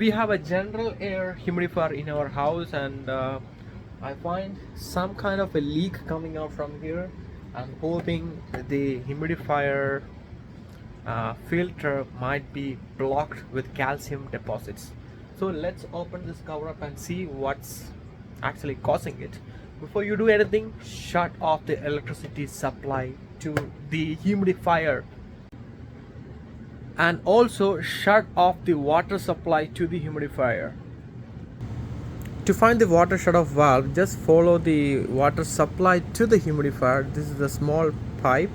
we have a general air humidifier in our house, and I find some kind of a leak coming out from here. I'm hoping the humidifier filter might be blocked with calcium deposits. So let's open this cover up and see what's actually causing it. Before you do anything, shut off the electricity supply to the humidifier, and also shut off the water supply to the humidifier. To find the water shut off valve, just follow the water supply to the humidifier. This is the small pipe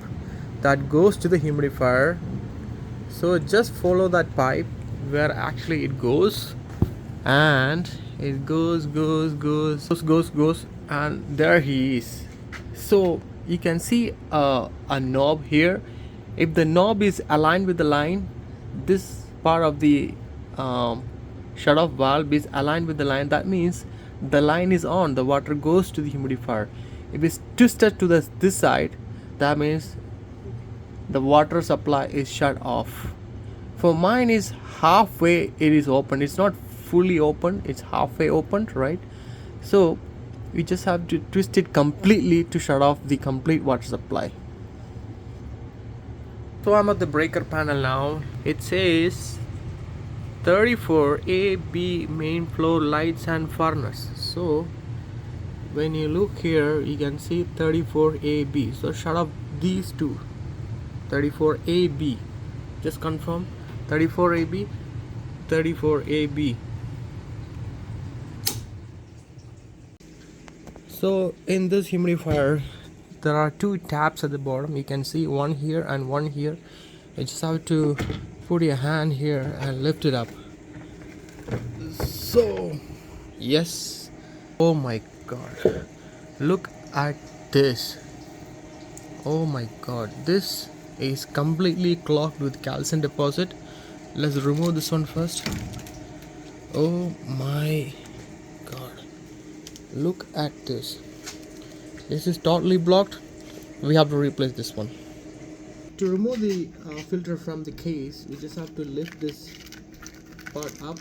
that goes to the humidifier. So just follow that pipe where actually it goes, and it goes, and there he is. So you can see a knob here. If the knob is aligned with the line, this part of the shut off valve is aligned with the line. That means the line is on, the water goes to the humidifier. If it's twisted to this side, that means the water supply is shut off. For mine is halfway, it is open. It's not fully open, it's halfway opened, right? So you just have to twist it completely to shut off the complete water supply. So I'm at the breaker panel now. It says 34AB main floor lights and furnace. So when you look here, you can see 34AB. So shut off these two. 34AB. Just confirm. 34AB. 34AB. So in this humidifier, there are two taps at the bottom. You can see one here and one here. You just have to put your hand here and lift it up. So yes. Oh my god, look at this. Oh my god, this is completely clogged with calcium deposit. Let's remove this one first. Oh my god, look at this. This is totally blocked. We have to replace this one. To remove the filter from the case, we just have to lift this part up,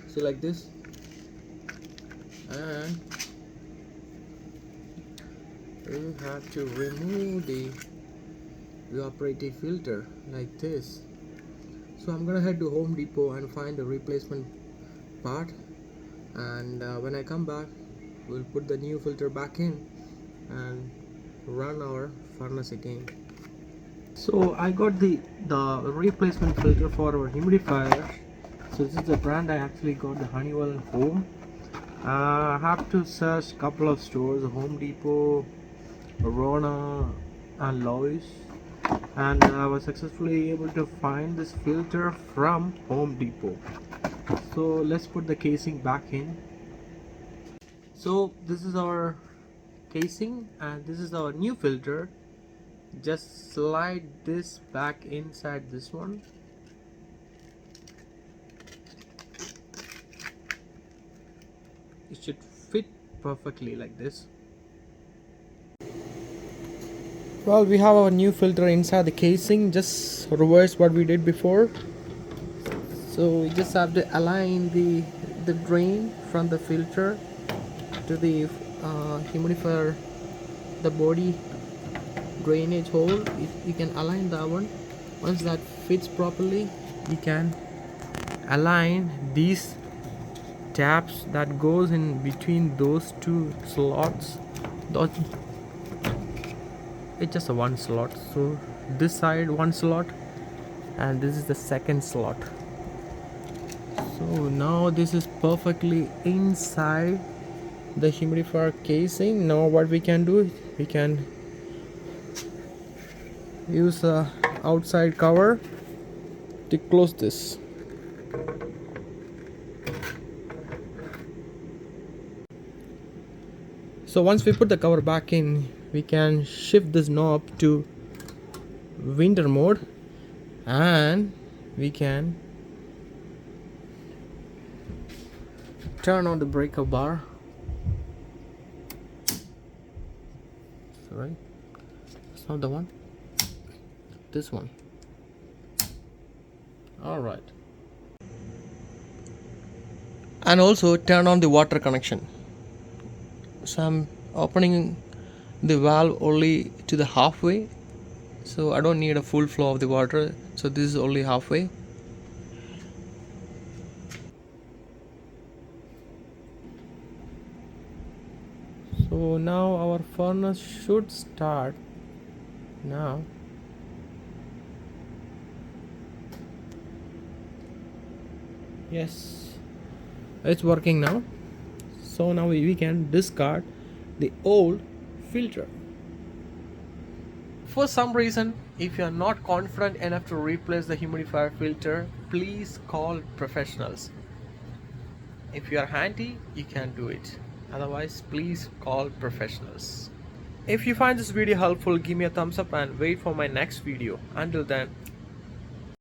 so like this, and we have to remove the evaporative filter like this. So I'm gonna head to Home Depot and find the replacement part, and when I come back, we'll put the new filter back in and run our furnace again. So I got the replacement filter for our humidifier. So this is the brand I actually got, the Honeywell Home. I have to search a couple of stores, Home Depot, Rona and Lowe's, and I was successfully able to find this filter from Home Depot. So let's put the casing back in. So this is our casing and this is our new filter. Just slide this back inside this one. It should fit perfectly like this. Well, we have our new filter inside the casing. Just reverse what we did before. So we just have to align the drain from the filter to the humidifier, the body drainage hole. You can align that one. Once that fits properly, you can align these taps that goes in between those two slots. It's just a one slot, so this side one slot and this is the second slot. So now this is perfectly inside the humidifier casing. Now what we can do, we can use a outside cover to close this. So once we put the cover back in, we can shift this knob to winter mode and we can turn on the breaker bar. Right, it's not the one, this one. All right, and also turn on the water connection. So I'm opening the valve only to the halfway, so I don't need a full flow of the water, so this is only halfway. So now our furnace should start now. Yes, it's working now. So now we can discard the old filter. For some reason, if you are not confident enough to replace the humidifier filter, please call professionals. If you are handy, you can do it. Otherwise, please call professionals. If you find this video helpful, give me a thumbs up and wait for my next video. Until then,